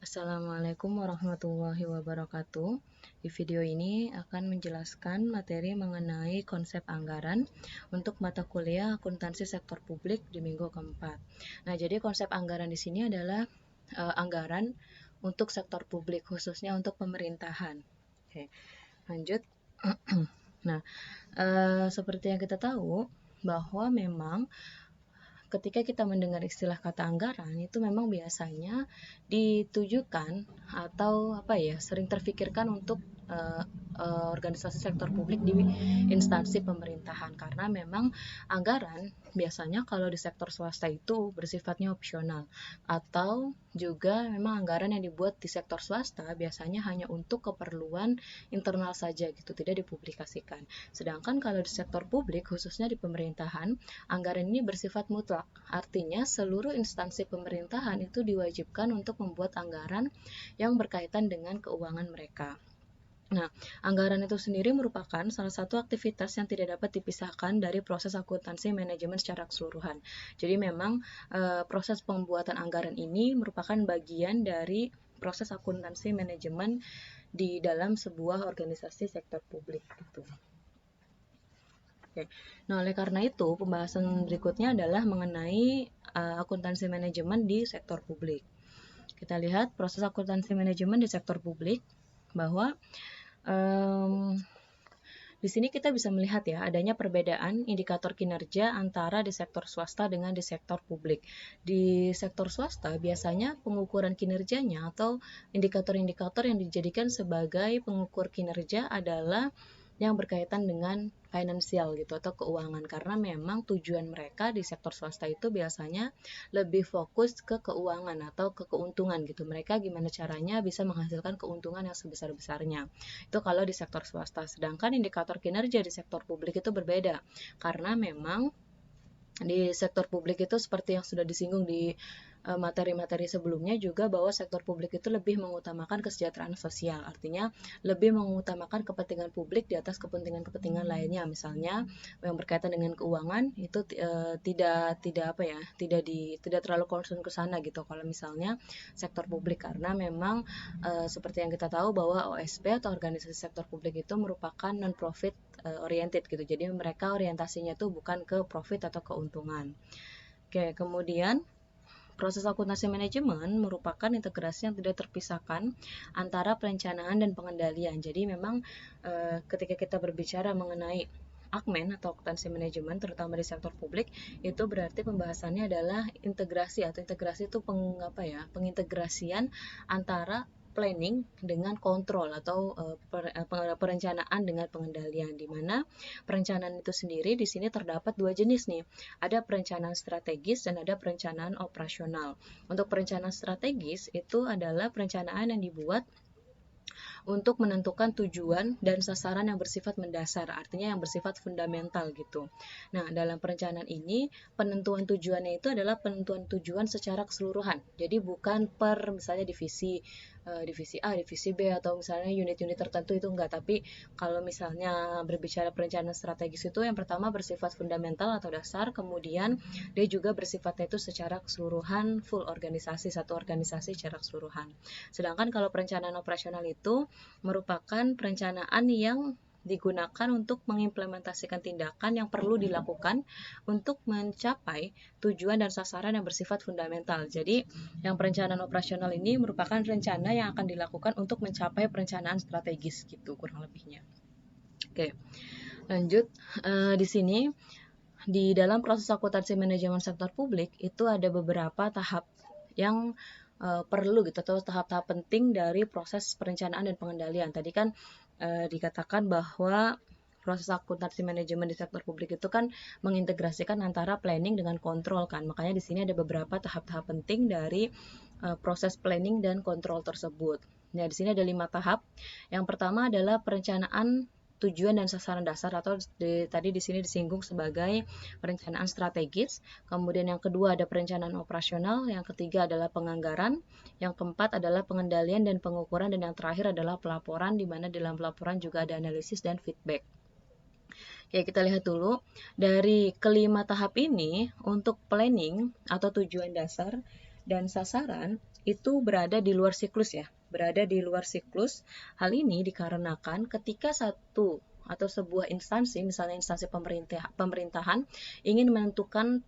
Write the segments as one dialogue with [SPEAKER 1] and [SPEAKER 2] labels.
[SPEAKER 1] Assalamualaikum warahmatullahi wabarakatuh. Di video ini akan menjelaskan materi mengenai konsep anggaran untuk mata kuliah akuntansi sektor publik di minggu keempat. Nah, jadi konsep anggaran di sini adalah anggaran untuk sektor publik, khususnya untuk pemerintahan. Oke, lanjut. Nah, seperti yang kita tahu bahwa memang ketika kita mendengar istilah kata anggaran itu memang biasanya ditujukan atau sering terfikirkan untuk organisasi sektor publik di instansi pemerintahan, karena memang anggaran biasanya kalau di sektor swasta itu bersifatnya opsional, atau juga memang anggaran yang dibuat di sektor swasta biasanya hanya untuk keperluan internal saja gitu, tidak dipublikasikan. Sedangkan kalau di sektor publik, khususnya di pemerintahan, anggaran ini bersifat mutlak, artinya seluruh instansi pemerintahan itu diwajibkan untuk membuat anggaran yang berkaitan dengan keuangan mereka. Nah, anggaran itu sendiri merupakan salah satu aktivitas yang tidak dapat dipisahkan dari proses akuntansi manajemen secara keseluruhan. Jadi memang proses pembuatan anggaran ini merupakan bagian dari proses akuntansi manajemen di dalam sebuah organisasi sektor publik gitu. Oke. Nah, oleh karena itu, pembahasan berikutnya adalah mengenai akuntansi manajemen di sektor publik. Kita lihat proses akuntansi manajemen di sektor publik bahwa di sini kita bisa melihat ya adanya perbedaan indikator kinerja antara di sektor swasta dengan di sektor publik. Di sektor swasta biasanya pengukuran kinerjanya atau indikator-indikator yang dijadikan sebagai pengukur kinerja adalah yang berkaitan dengan finansial gitu atau keuangan, karena memang tujuan mereka di sektor swasta itu biasanya lebih fokus ke keuangan atau ke keuntungan gitu. Mereka gimana caranya bisa menghasilkan keuntungan yang sebesar-besarnya. Itu kalau di sektor swasta. Sedangkan indikator kinerja di sektor publik itu berbeda, karena memang di sektor publik itu seperti yang sudah disinggung di materi-materi sebelumnya juga, bahwa sektor publik itu lebih mengutamakan kesejahteraan sosial, artinya lebih mengutamakan kepentingan publik di atas kepentingan-kepentingan lainnya. Misalnya yang berkaitan dengan keuangan itu tidak terlalu concern ke sana gitu kalau misalnya sektor publik, karena memang seperti yang kita tahu bahwa OSP atau organisasi sektor publik itu merupakan non profit oriented gitu. Jadi mereka orientasinya tuh bukan ke profit atau keuntungan. Oke, kemudian proses akuntansi manajemen merupakan integrasi yang tidak terpisahkan antara perencanaan dan pengendalian. Jadi memang ketika kita berbicara mengenai Akmen atau akuntansi manajemen terutama di sektor publik, itu berarti pembahasannya adalah integrasi, atau integrasi itu pengintegrasian antara planning dengan kontrol atau perencanaan dengan pengendalian, di mana perencanaan itu sendiri di sini terdapat dua jenis nih. Ada perencanaan strategis dan ada perencanaan operasional. Untuk perencanaan strategis itu adalah perencanaan yang dibuat untuk menentukan tujuan dan sasaran yang bersifat mendasar, artinya yang bersifat fundamental gitu. Nah, dalam perencanaan ini, penentuan tujuannya itu adalah penentuan tujuan secara keseluruhan. Jadi bukan per misalnya divisi A, divisi B, atau misalnya unit-unit tertentu, itu enggak. Tapi kalau misalnya berbicara perencanaan strategis itu yang pertama bersifat fundamental atau dasar, kemudian dia juga bersifatnya itu secara keseluruhan, full organisasi, satu organisasi secara keseluruhan. Sedangkan kalau perencanaan operasional itu merupakan perencanaan yang digunakan untuk mengimplementasikan tindakan yang perlu dilakukan untuk mencapai tujuan dan sasaran yang bersifat fundamental. Jadi, yang perencanaan operasional ini merupakan rencana yang akan dilakukan untuk mencapai perencanaan strategis gitu kurang lebihnya. Oke, lanjut. Di sini di dalam proses akuntansi manajemen sektor publik itu ada beberapa tahap yang perlu gitu, atau tahap-tahap penting dari proses perencanaan dan pengendalian. Tadi kan dikatakan bahwa proses akuntansi manajemen di sektor publik itu kan mengintegrasikan antara planning dengan kontrol kan. Makanya di sini ada beberapa tahap-tahap penting dari proses planning dan kontrol tersebut. Nah, di sini ada 5 tahap. Yang pertama adalah perencanaan tujuan dan sasaran dasar, atau tadi di sini disinggung sebagai perencanaan strategis. Kemudian yang kedua ada perencanaan operasional, yang ketiga adalah penganggaran, yang keempat adalah pengendalian dan pengukuran, dan yang terakhir adalah pelaporan, di mana dalam pelaporan juga ada analisis dan feedback. Oke, kita lihat dulu dari kelima tahap ini. Untuk planning atau tujuan dasar dan sasaran itu berada di luar siklus ya, berada di luar siklus. Hal ini dikarenakan ketika satu atau sebuah instansi, misalnya instansi pemerintahan, ingin menentukan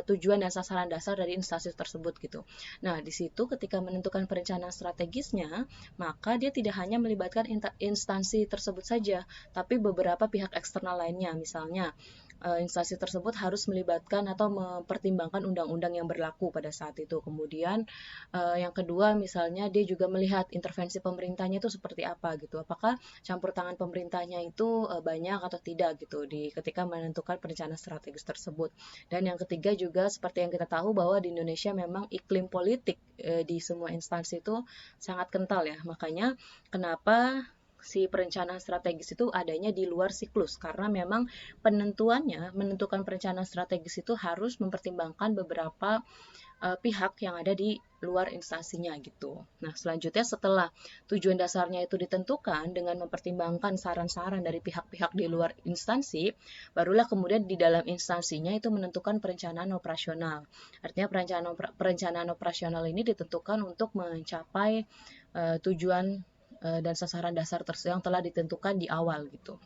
[SPEAKER 1] tujuan dan sasaran dasar dari instansi tersebut gitu. Nah, di situ ketika menentukan perencanaan strategisnya, maka dia tidak hanya melibatkan instansi tersebut saja, tapi beberapa pihak eksternal lainnya. Misalnya, instansi tersebut harus melibatkan atau mempertimbangkan undang-undang yang berlaku pada saat itu. Kemudian yang kedua, misalnya dia juga melihat intervensi pemerintahnya itu seperti apa gitu. Apakah campur tangan pemerintahnya itu banyak atau tidak gitu di ketika menentukan perencanaan strategis tersebut. Dan yang ketiga juga seperti yang kita tahu bahwa di Indonesia memang iklim politik di semua instansi itu sangat kental ya. Makanya kenapa si perencanaan strategis itu adanya di luar siklus, karena memang menentukan perencanaan strategis itu harus mempertimbangkan beberapa pihak yang ada di luar instansinya gitu. Nah, selanjutnya setelah tujuan dasarnya itu ditentukan dengan mempertimbangkan saran-saran dari pihak-pihak di luar instansi, barulah kemudian di dalam instansinya itu menentukan perencanaan operasional. Artinya perencanaan operasional ini ditentukan untuk mencapai tujuan dan sasaran dasar yang telah ditentukan di awal gitu.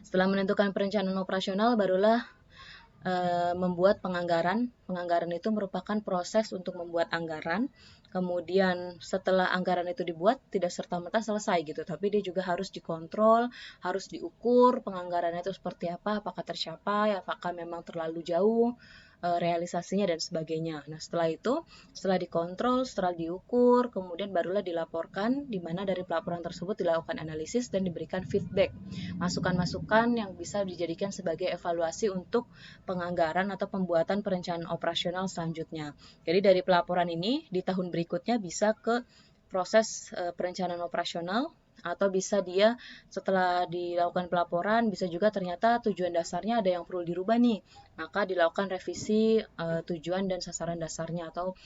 [SPEAKER 1] Setelah menentukan perencanaan operasional, barulah membuat penganggaran. Penganggaran itu merupakan proses untuk membuat anggaran. Kemudian setelah anggaran itu dibuat, tidak serta-merta selesai gitu, tapi dia juga harus dikontrol, harus diukur penganggarannya itu seperti apa, apakah tercapai, apakah memang terlalu jauh realisasinya dan sebagainya. Nah, setelah dikontrol, setelah diukur, kemudian barulah dilaporkan, di mana dari pelaporan tersebut dilakukan analisis dan diberikan feedback, masukan-masukan yang bisa dijadikan sebagai evaluasi untuk penganggaran atau pembuatan perencanaan operasional selanjutnya. Jadi dari pelaporan ini di tahun berikutnya bisa ke proses perencanaan operasional, atau bisa dia setelah dilakukan pelaporan bisa juga ternyata tujuan dasarnya ada yang perlu dirubah nih, maka dilakukan revisi tujuan dan sasaran dasarnya atau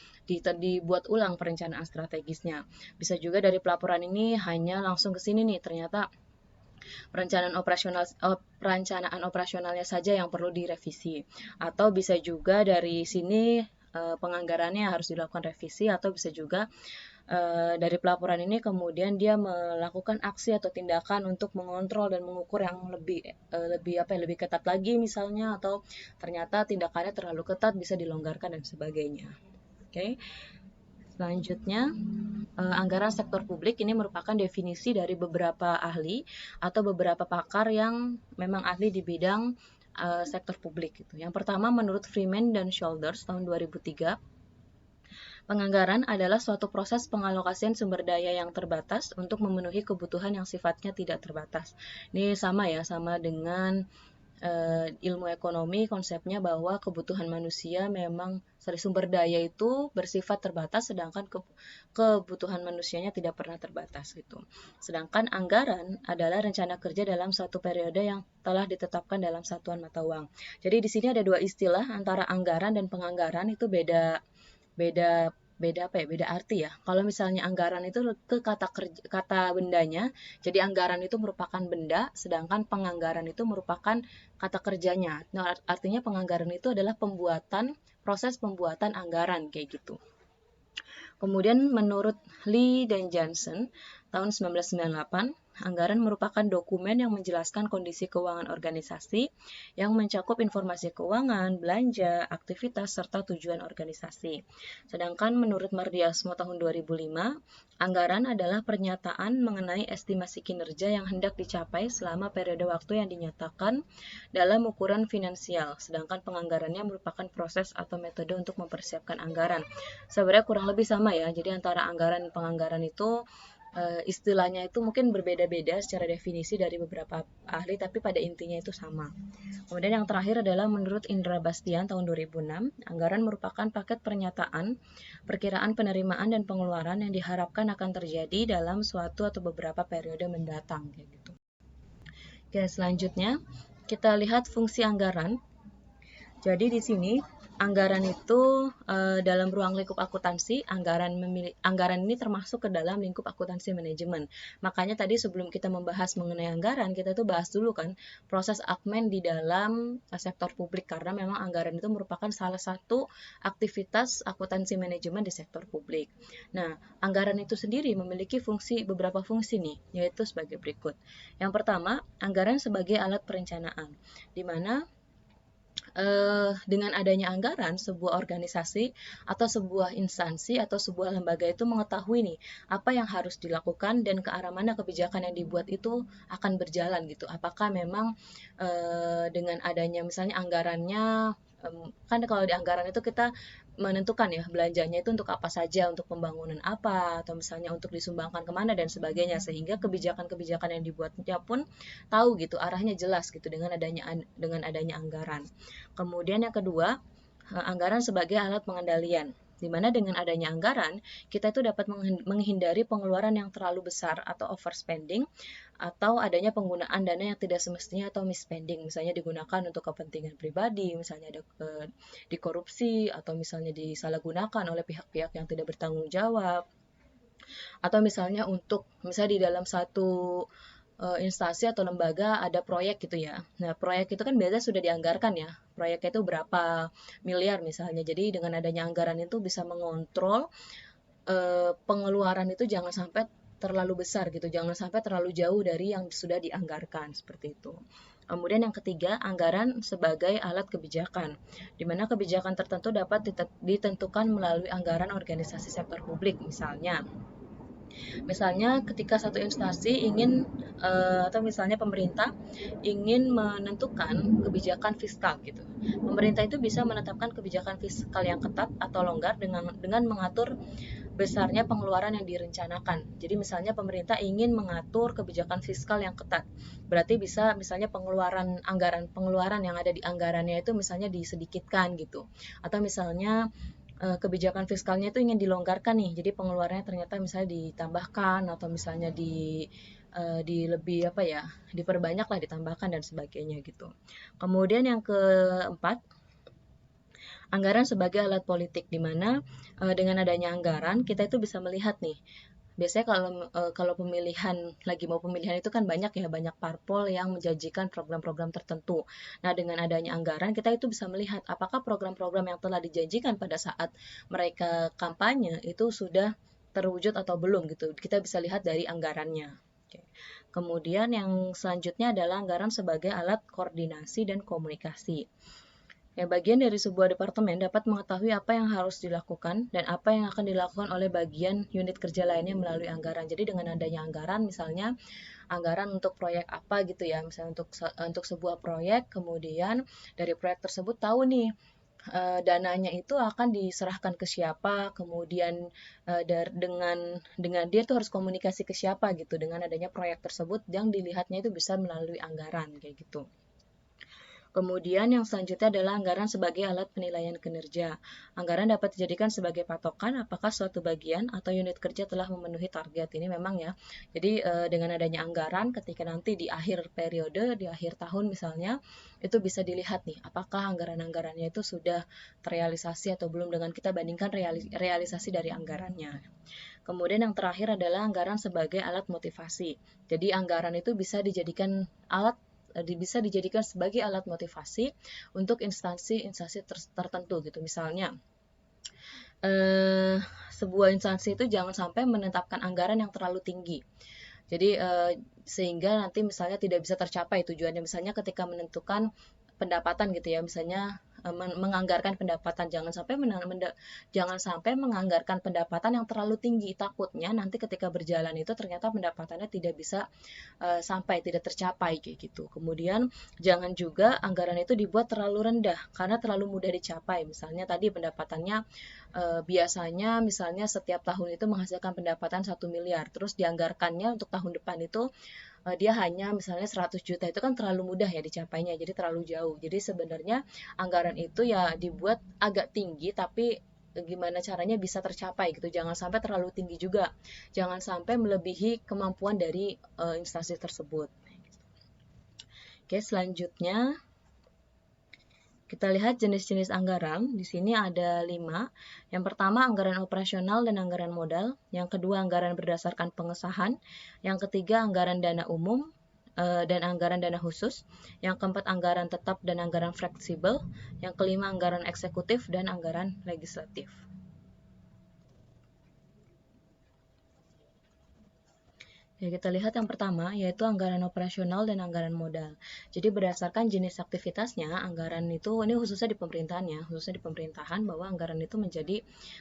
[SPEAKER 1] dibuat ulang perencanaan strategisnya. Bisa juga dari pelaporan ini hanya langsung ke sini nih, ternyata perencanaan operasionalnya saja yang perlu direvisi, atau bisa juga dari sini penganggarannya harus dilakukan revisi, atau bisa juga dari pelaporan ini kemudian dia melakukan aksi atau tindakan untuk mengontrol dan mengukur yang lebih ketat lagi misalnya, atau ternyata tindakannya terlalu ketat bisa dilonggarkan dan sebagainya. Oke. Selanjutnya, anggaran sektor publik ini merupakan definisi dari beberapa ahli atau beberapa pakar yang memang ahli di bidang sektor publik gitu. Yang pertama, menurut Freeman dan Shoulders tahun 2003, penganggaran adalah suatu proses pengalokasian sumber daya yang terbatas untuk memenuhi kebutuhan yang sifatnya tidak terbatas. Ini sama dengan ilmu ekonomi, konsepnya bahwa kebutuhan manusia memang sumber daya itu bersifat terbatas, sedangkan kebutuhan manusianya tidak pernah terbatas gitu. Sedangkan anggaran adalah rencana kerja dalam suatu periode yang telah ditetapkan dalam satuan mata uang. Jadi di sini ada dua istilah, antara anggaran dan penganggaran itu beda arti ya. Kalau misalnya anggaran itu ke kata bendanya, jadi anggaran itu merupakan benda, sedangkan penganggaran itu merupakan kata kerjanya. Nah, artinya penganggaran itu adalah proses pembuatan anggaran kayak gitu. Kemudian menurut Lee dan Johnson tahun 1998, anggaran merupakan dokumen yang menjelaskan kondisi keuangan organisasi yang mencakup informasi keuangan, belanja, aktivitas, serta tujuan organisasi. Sedangkan menurut Mardiasmo tahun 2005, anggaran adalah pernyataan mengenai estimasi kinerja yang hendak dicapai selama periode waktu yang dinyatakan dalam ukuran finansial. Sedangkan penganggarannya merupakan proses atau metode untuk mempersiapkan anggaran. Sebenarnya kurang lebih sama ya, jadi antara anggaran dan penganggaran itu istilahnya itu mungkin berbeda-beda secara definisi dari beberapa ahli, tapi pada intinya itu sama. Kemudian yang terakhir adalah menurut Indra Bastian tahun 2006, anggaran merupakan paket pernyataan, perkiraan penerimaan dan pengeluaran yang diharapkan akan terjadi dalam suatu atau beberapa periode mendatang. Gitu. Oke, selanjutnya kita lihat fungsi anggaran. Jadi di sini Anggaran itu dalam ruang lingkup akuntansi, anggaran ini termasuk ke dalam lingkup akuntansi manajemen. Makanya tadi sebelum kita membahas mengenai anggaran, kita tuh bahas dulu kan proses akmen di dalam sektor publik, karena memang anggaran itu merupakan salah satu aktivitas akuntansi manajemen di sektor publik. Nah, anggaran itu sendiri memiliki beberapa fungsi nih, yaitu sebagai berikut. Yang pertama, anggaran sebagai alat perencanaan, di mana dengan adanya anggaran, sebuah organisasi atau sebuah instansi atau sebuah lembaga itu mengetahui nih apa yang harus dilakukan dan ke arah mana kebijakan yang dibuat itu akan berjalan gitu. Apakah memang dengan adanya misalnya anggarannya, kan kalau di anggaran itu kita menentukan ya belanjanya itu untuk apa saja, untuk pembangunan apa, atau misalnya untuk disumbangkan kemana dan sebagainya, sehingga kebijakan-kebijakan yang dibuatnya pun tahu gitu, arahnya jelas gitu dengan adanya anggaran. Kemudian yang kedua, anggaran sebagai alat pengendalian, di mana dengan adanya anggaran, kita itu dapat menghindari pengeluaran yang terlalu besar atau overspending, atau adanya penggunaan dana yang tidak semestinya atau misspending, misalnya digunakan untuk kepentingan pribadi, misalnya ada dikorupsi, atau misalnya disalahgunakan oleh pihak-pihak yang tidak bertanggung jawab, atau misalnya misalnya di dalam satu instansi atau lembaga ada proyek gitu ya. Nah, proyek itu kan biasanya sudah dianggarkan ya. Proyeknya itu berapa miliar misalnya. Jadi dengan adanya anggaran itu bisa mengontrol pengeluaran itu jangan sampai terlalu besar gitu, jangan sampai terlalu jauh dari yang sudah dianggarkan seperti itu. Kemudian yang ketiga, anggaran sebagai alat kebijakan, di mana kebijakan tertentu dapat ditentukan melalui anggaran organisasi sektor publik. Misalnya ketika satu instansi atau misalnya pemerintah ingin menentukan kebijakan fiskal gitu. Pemerintah itu bisa menetapkan kebijakan fiskal yang ketat atau longgar dengan mengatur besarnya pengeluaran yang direncanakan. Jadi misalnya pemerintah ingin mengatur kebijakan fiskal yang ketat. Berarti bisa misalnya pengeluaran yang ada di anggarannya itu misalnya disedikitkan gitu. Atau misalnya kebijakan fiskalnya itu ingin dilonggarkan nih. Jadi pengeluarannya ternyata misalnya ditambahkan atau misalnya di lebih apa ya, diperbanyak lah, ditambahkan dan sebagainya gitu. Kemudian yang keempat, anggaran sebagai alat politik, di mana dengan adanya anggaran kita itu bisa melihat nih. Biasanya kalau lagi mau pemilihan itu kan banyak ya, banyak parpol yang menjanjikan program-program tertentu. Nah, dengan adanya anggaran kita itu bisa melihat apakah program-program yang telah dijanjikan pada saat mereka kampanye itu sudah terwujud atau belum gitu. Kita bisa lihat dari anggarannya. Oke. Kemudian yang selanjutnya adalah anggaran sebagai alat koordinasi dan komunikasi. Ya, bagian dari sebuah departemen dapat mengetahui apa yang harus dilakukan dan apa yang akan dilakukan oleh bagian unit kerja lainnya melalui anggaran. Jadi dengan adanya anggaran, misalnya anggaran untuk proyek apa gitu ya, misalnya untuk sebuah proyek, kemudian dari proyek tersebut tahu nih dananya itu akan diserahkan ke siapa, kemudian dengan dia tuh harus komunikasi ke siapa gitu dengan adanya proyek tersebut, yang dilihatnya itu bisa melalui anggaran kayak gitu. Kemudian yang selanjutnya adalah anggaran sebagai alat penilaian kinerja. Anggaran dapat dijadikan sebagai patokan apakah suatu bagian atau unit kerja telah memenuhi target. Ini memang ya. Jadi dengan adanya anggaran, ketika nanti di akhir periode, di akhir tahun misalnya, itu bisa dilihat nih apakah anggaran-anggarannya itu sudah terrealisasi atau belum, dengan kita bandingkan realisasi dari anggarannya. Kemudian yang terakhir adalah anggaran sebagai alat motivasi. Jadi anggaran itu bisa dijadikan sebagai alat motivasi untuk instansi-instansi tertentu gitu. Misalnya, sebuah instansi itu jangan sampai menetapkan anggaran yang terlalu tinggi. Jadi sehingga nanti misalnya tidak bisa tercapai tujuannya. Misalnya ketika menentukan pendapatan gitu ya, misalnya menganggarkan pendapatan, jangan sampai menganggarkan pendapatan yang terlalu tinggi, takutnya nanti ketika berjalan itu ternyata pendapatannya tidak bisa tidak tercapai kayak gitu. Kemudian jangan juga anggaran itu dibuat terlalu rendah karena terlalu mudah dicapai. Misalnya tadi pendapatannya biasanya misalnya setiap tahun itu menghasilkan pendapatan 1 miliar, terus dianggarkannya untuk tahun depan itu dia hanya misalnya 100 juta, itu kan terlalu mudah ya dicapainya, jadi terlalu jauh. Jadi sebenarnya anggaran itu ya dibuat agak tinggi, tapi gimana caranya bisa tercapai gitu. Jangan sampai terlalu tinggi juga. Jangan sampai melebihi kemampuan dari instansi tersebut. Oke, selanjutnya Kita lihat jenis-jenis anggaran. Di sini ada 5. Yang pertama anggaran operasional dan anggaran modal. Yang kedua anggaran berdasarkan pengesahan. Yang ketiga anggaran dana umum dan anggaran dana khusus. Yang keempat anggaran tetap dan anggaran fleksibel. Yang kelima anggaran eksekutif dan anggaran legislatif. Ya, kita lihat yang pertama, yaitu anggaran operasional dan anggaran modal. Jadi berdasarkan jenis aktivitasnya, anggaran itu, ini khususnya di pemerintahan ya, khususnya di pemerintahan, bahwa anggaran itu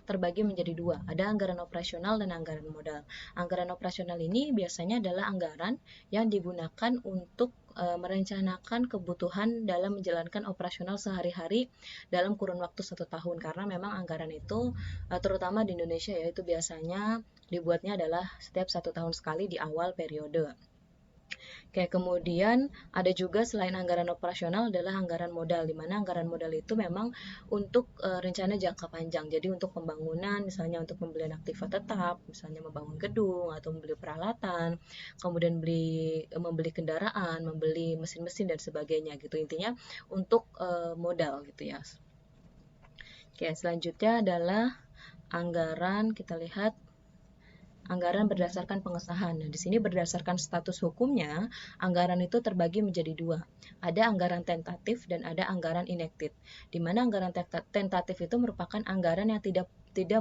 [SPEAKER 1] terbagi menjadi 2. Ada anggaran operasional dan anggaran modal. Anggaran operasional ini biasanya adalah anggaran yang digunakan untuk merencanakan kebutuhan dalam menjalankan operasional sehari-hari dalam kurun waktu 1 tahun, karena memang anggaran itu terutama di Indonesia ya, itu biasanya dibuatnya adalah setiap 1 tahun sekali di awal periode. Oke, kemudian ada juga selain anggaran operasional adalah anggaran modal, di mana anggaran modal itu memang untuk rencana jangka panjang. Jadi untuk pembangunan, misalnya untuk pembelian aktiva tetap, misalnya membangun gedung atau membeli peralatan, kemudian membeli kendaraan, membeli mesin-mesin dan sebagainya gitu. Intinya untuk modal gitu ya. Oke, selanjutnya adalah anggaran, kita lihat anggaran berdasarkan pengesahan. Nah, di sini berdasarkan status hukumnya, anggaran itu terbagi menjadi 2. Ada anggaran tentatif dan ada anggaran enacted. Di mana anggaran tentatif itu merupakan anggaran yang tidak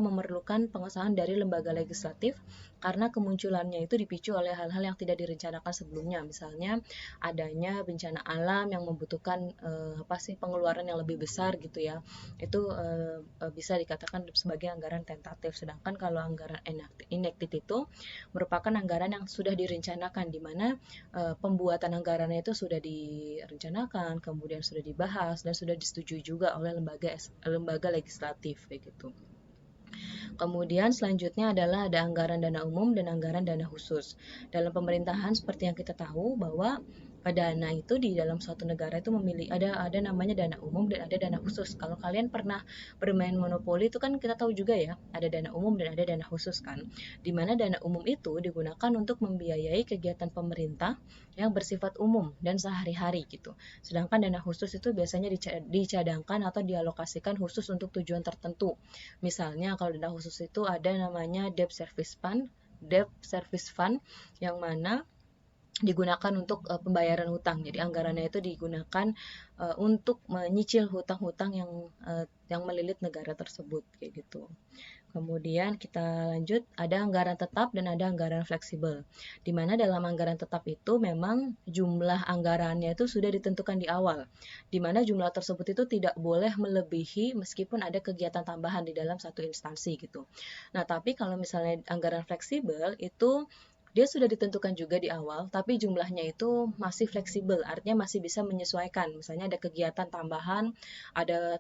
[SPEAKER 1] memerlukan pengesahan dari lembaga legislatif, karena kemunculannya itu dipicu oleh hal-hal yang tidak direncanakan sebelumnya. Misalnya adanya bencana alam yang membutuhkan pengeluaran yang lebih besar gitu ya. Itu bisa dikatakan sebagai anggaran tentatif. Sedangkan kalau anggaran enacted itu merupakan anggaran yang sudah direncanakan, di mana pembuatan anggarannya itu sudah direncanakan, kemudian sudah dibahas dan sudah disetujui juga oleh lembaga legislatif begitu. Kemudian selanjutnya adalah ada anggaran dana umum dan anggaran dana khusus. Dalam pemerintahan seperti yang kita tahu bahwa dana itu di dalam suatu negara itu ada namanya dana umum dan ada dana khusus. Kalau kalian pernah bermain monopoli itu kan kita tahu juga ya, ada dana umum dan ada dana khusus kan. Di mana dana umum itu digunakan untuk membiayai kegiatan pemerintah yang bersifat umum dan sehari-hari gitu. Sedangkan dana khusus itu biasanya dicadangkan atau dialokasikan khusus untuk tujuan tertentu. Misalnya kalau dana khusus itu ada namanya debt service fund yang mana digunakan untuk pembayaran hutang. Jadi anggarannya itu digunakan untuk menyicil hutang-hutang yang melilit negara tersebut kayak gitu. Kemudian kita lanjut, ada anggaran tetap dan ada anggaran fleksibel. Di mana dalam anggaran tetap itu memang jumlah anggarannya itu sudah ditentukan di awal. Di mana jumlah tersebut itu tidak boleh melebihi meskipun ada kegiatan tambahan di dalam satu instansi gitu. Nah, tapi kalau misalnya anggaran fleksibel itu dia sudah ditentukan juga di awal, tapi jumlahnya itu masih fleksibel, artinya masih bisa menyesuaikan. Misalnya ada kegiatan tambahan,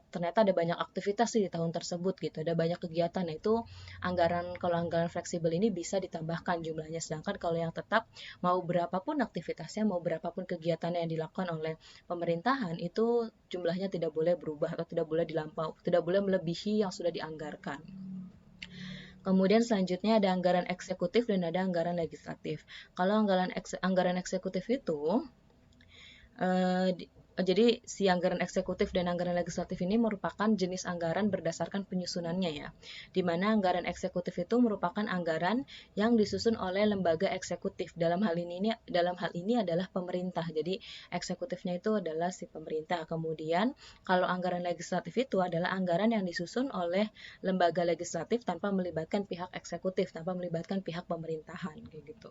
[SPEAKER 1] ternyata ada banyak aktivitas di tahun tersebut gitu, ada banyak kegiatan. Nah, itu kalau anggaran fleksibel ini bisa ditambahkan jumlahnya. Sedangkan kalau yang tetap, mau berapapun aktivitasnya, mau berapapun kegiatannya yang dilakukan oleh pemerintahan, itu jumlahnya tidak boleh berubah atau tidak boleh melebihi yang sudah dianggarkan. Kemudian selanjutnya ada anggaran eksekutif dan ada anggaran legislatif. Kalau anggaran eksekutif itu jadi si anggaran eksekutif dan anggaran legislatif ini merupakan jenis anggaran berdasarkan penyusunannya ya. Di mana anggaran eksekutif itu merupakan anggaran yang disusun oleh lembaga eksekutif. Dalam hal ini adalah pemerintah. Jadi eksekutifnya itu adalah si pemerintah. Kemudian kalau anggaran legislatif itu adalah anggaran yang disusun oleh lembaga legislatif tanpa melibatkan pihak eksekutif, tanpa melibatkan pihak pemerintahan kayak gitu.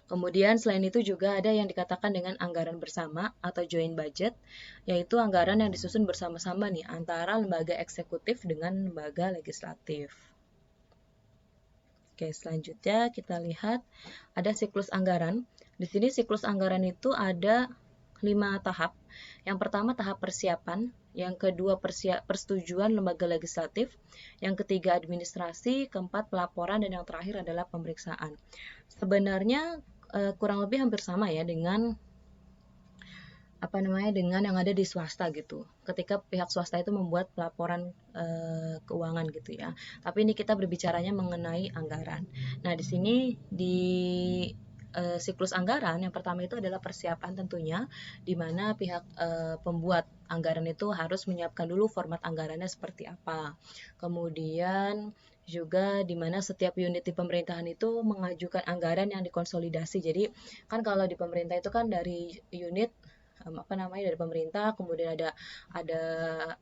[SPEAKER 1] Kemudian selain itu juga ada yang dikatakan dengan anggaran bersama atau joint budget, yaitu anggaran yang disusun bersama-sama nih antara lembaga eksekutif dengan lembaga legislatif. Oke, selanjutnya kita lihat ada siklus anggaran. Di sini siklus anggaran itu ada 5 tahap. Yang pertama tahap persiapan, yang kedua persetujuan lembaga legislatif, yang ketiga administrasi, keempat pelaporan, dan yang terakhir adalah pemeriksaan. Sebenarnya kurang lebih hampir sama ya dengan yang ada di swasta gitu. Ketika pihak swasta itu membuat pelaporan keuangan gitu ya. Tapi ini kita berbicaranya mengenai anggaran. Nah, di sini di siklus anggaran, yang pertama itu adalah persiapan tentunya, di mana pihak pembuat anggaran itu harus menyiapkan dulu format anggarannya seperti apa. Kemudian juga di mana setiap unit di pemerintahan itu mengajukan anggaran yang dikonsolidasi. Jadi kan kalau di pemerintah itu kan dari unit dari pemerintah, kemudian ada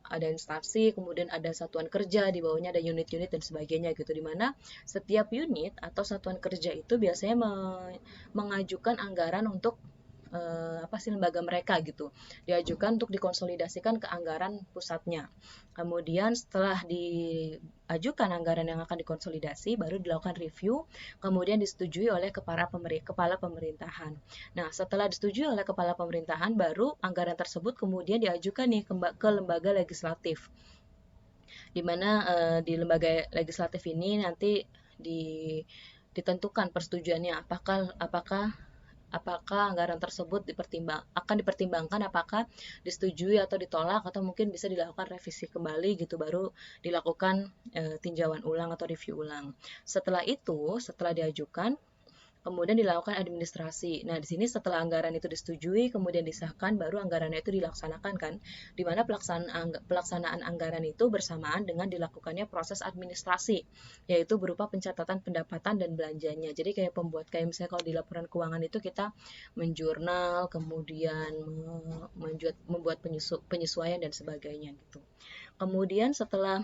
[SPEAKER 1] ada instansi, kemudian ada satuan kerja, di bawahnya ada unit-unit dan sebagainya gitu, di mana setiap unit atau satuan kerja itu biasanya mengajukan anggaran untuk lembaga mereka gitu, diajukan untuk dikonsolidasikan ke anggaran pusatnya. Kemudian setelah diajukan anggaran yang akan dikonsolidasi, baru dilakukan review, kemudian disetujui oleh kepala pemerintahan. Nah, setelah disetujui oleh kepala pemerintahan, baru anggaran tersebut kemudian diajukan nih ke lembaga legislatif, di mana di lembaga legislatif ini nanti ditentukan persetujuannya, apakah anggaran tersebut akan dipertimbangkan apakah disetujui atau ditolak, atau mungkin bisa dilakukan revisi kembali gitu, baru dilakukan tinjauan ulang atau review ulang. Setelah diajukan, kemudian dilakukan administrasi. Nah, di sini setelah anggaran itu disetujui, kemudian disahkan, baru anggarannya itu dilaksanakan kan, di mana pelaksanaan anggaran itu bersamaan dengan dilakukannya proses administrasi, yaitu berupa pencatatan pendapatan dan belanjanya. Jadi kayak misalnya kalau di laporan keuangan itu kita menjurnal, kemudian membuat penyesuaian dan sebagainya gitu. Kemudian setelah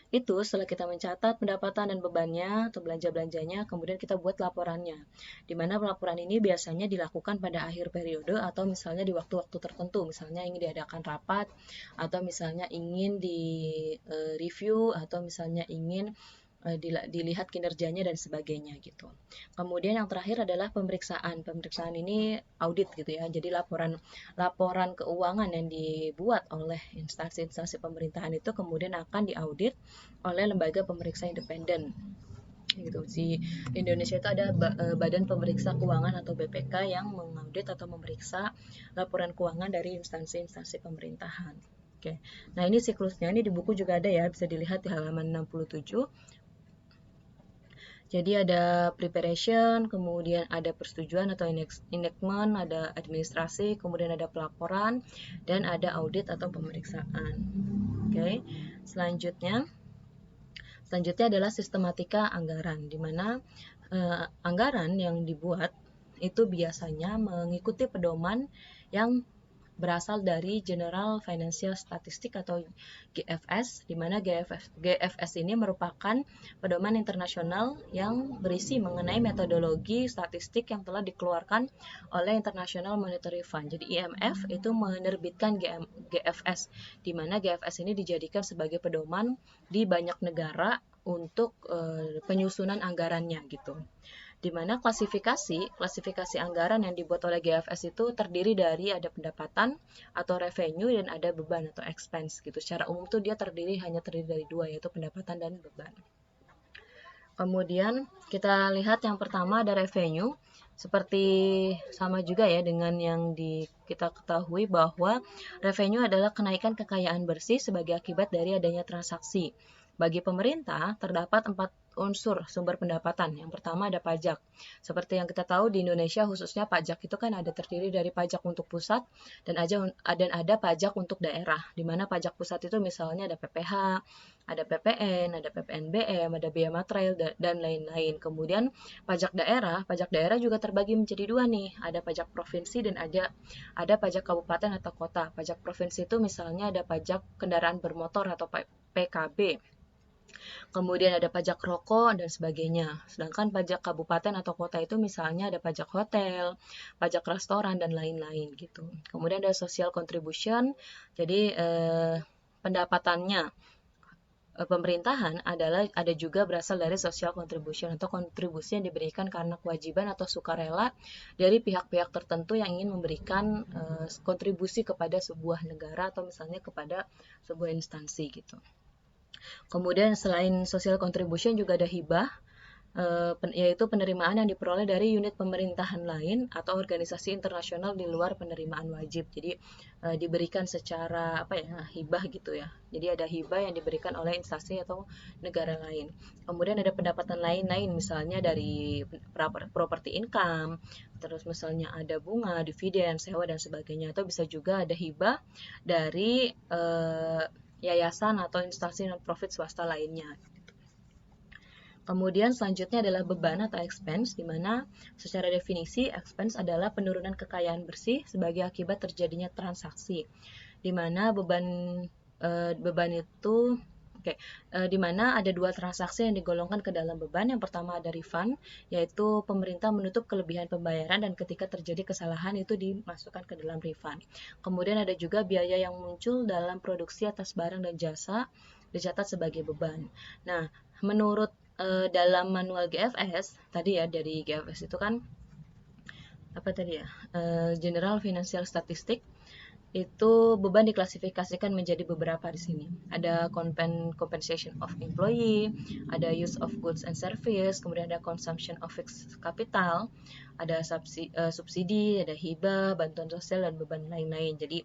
[SPEAKER 1] kita mencatat pendapatan dan bebannya atau belanja-belanjanya, kemudian kita buat laporannya. Di mana laporan ini biasanya dilakukan pada akhir periode atau misalnya di waktu-waktu tertentu, misalnya ingin diadakan rapat, atau misalnya ingin di review, atau misalnya ingin dilihat kinerjanya dan sebagainya gitu. Kemudian yang terakhir adalah pemeriksaan. Pemeriksaan ini audit gitu ya. Jadi laporan keuangan yang dibuat oleh instansi-instansi pemerintahan itu kemudian akan diaudit oleh lembaga pemeriksa independen. Gitu. Di Indonesia itu ada Badan Pemeriksa Keuangan atau BPK yang mengaudit atau memeriksa laporan keuangan dari instansi-instansi pemerintahan. Oke. Nah, ini siklusnya, ini di buku juga ada ya, bisa dilihat di halaman 67. Jadi ada preparation, kemudian ada persetujuan atau enactment, ada administrasi, kemudian ada pelaporan, dan ada audit atau pemeriksaan. Oke. Selanjutnya adalah sistematika anggaran, di mana anggaran yang dibuat itu biasanya mengikuti pedoman yang berasal dari General Financial Statistics atau GFS, di mana GFS ini merupakan pedoman internasional yang berisi mengenai metodologi statistik yang telah dikeluarkan oleh International Monetary Fund. Jadi IMF itu menerbitkan GFS, di mana GFS ini dijadikan sebagai pedoman di banyak negara untuk penyusunan anggarannya gitu. Di mana klasifikasi anggaran yang dibuat oleh GFS itu terdiri dari ada pendapatan atau revenue dan ada beban atau expense gitu. Secara umum tuh dia hanya terdiri dari dua, yaitu pendapatan dan beban. Kemudian kita lihat yang pertama ada revenue. Seperti sama juga ya dengan yang kita ketahui bahwa revenue adalah kenaikan kekayaan bersih sebagai akibat dari adanya transaksi. Bagi pemerintah, terdapat 4 unsur sumber pendapatan. Yang pertama ada pajak. Seperti yang kita tahu di Indonesia khususnya pajak itu kan ada terdiri dari pajak untuk pusat dan ada pajak untuk daerah. Di mana pajak pusat itu misalnya ada PPH, ada PPN, ada PPNBM, ada biaya material dan lain-lain. Kemudian pajak daerah juga terbagi menjadi dua nih. Ada pajak provinsi dan ada pajak kabupaten atau kota. Pajak provinsi itu misalnya ada pajak kendaraan bermotor atau PKB. Kemudian ada pajak rokok dan sebagainya. Sedangkan pajak kabupaten atau kota itu misalnya ada pajak hotel, pajak restoran dan lain-lain gitu. Kemudian ada social contribution. Jadi pendapatannya pemerintahan ada juga berasal dari social contribution atau kontribusi yang diberikan karena kewajiban atau sukarela dari pihak-pihak tertentu yang ingin memberikan kontribusi kepada sebuah negara atau misalnya kepada sebuah instansi gitu. Kemudian selain social contribution juga ada hibah. yaitu penerimaan yang diperoleh dari unit pemerintahan lain atau organisasi internasional di luar penerimaan wajib. Jadi diberikan secara apa ya, hibah gitu ya. Jadi ada hibah yang diberikan oleh instansi atau negara lain. Kemudian ada pendapatan lain-lain, misalnya dari property income, terus misalnya ada bunga, dividen, sewa dan sebagainya. Atau bisa juga ada hibah dari yayasan atau instansi non profit swasta lainnya. Kemudian selanjutnya adalah beban atau expense, di mana secara definisi expense adalah penurunan kekayaan bersih sebagai akibat terjadinya transaksi, di mana beban itu di mana ada dua transaksi yang digolongkan ke dalam beban. Yang pertama ada refund, yaitu pemerintah menutup kelebihan pembayaran dan ketika terjadi kesalahan itu dimasukkan ke dalam refund. Kemudian ada juga biaya yang muncul dalam produksi atas barang dan jasa dicatat sebagai beban. Nah, menurut dalam manual GFS tadi ya, dari GFS itu kan apa tadi ya, General Financial Statistic, itu beban diklasifikasikan menjadi beberapa di sini. Ada compensation of employee, ada use of goods and service, kemudian ada consumption of fixed capital, ada subsidi, ada hibah, bantuan sosial dan beban lain-lain. Jadi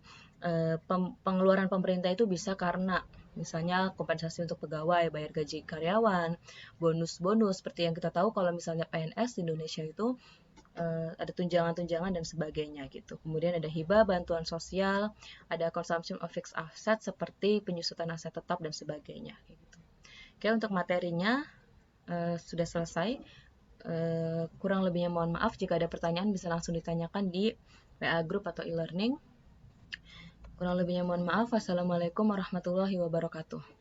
[SPEAKER 1] pengeluaran pemerintah itu bisa karena misalnya kompensasi untuk pegawai, bayar gaji karyawan, bonus-bonus seperti yang kita tahu kalau misalnya PNS di Indonesia itu ada tunjangan-tunjangan dan sebagainya gitu. Kemudian ada hibah, bantuan sosial, ada consumption of fixed asset seperti penyusutan aset tetap dan sebagainya gitu. Oke, untuk materinya sudah selesai. Kurang lebihnya mohon maaf. Jika ada pertanyaan bisa langsung ditanyakan di WA group atau e-learning. Kurang lebihnya mohon maaf. Wassalamualaikum warahmatullahi wabarakatuh.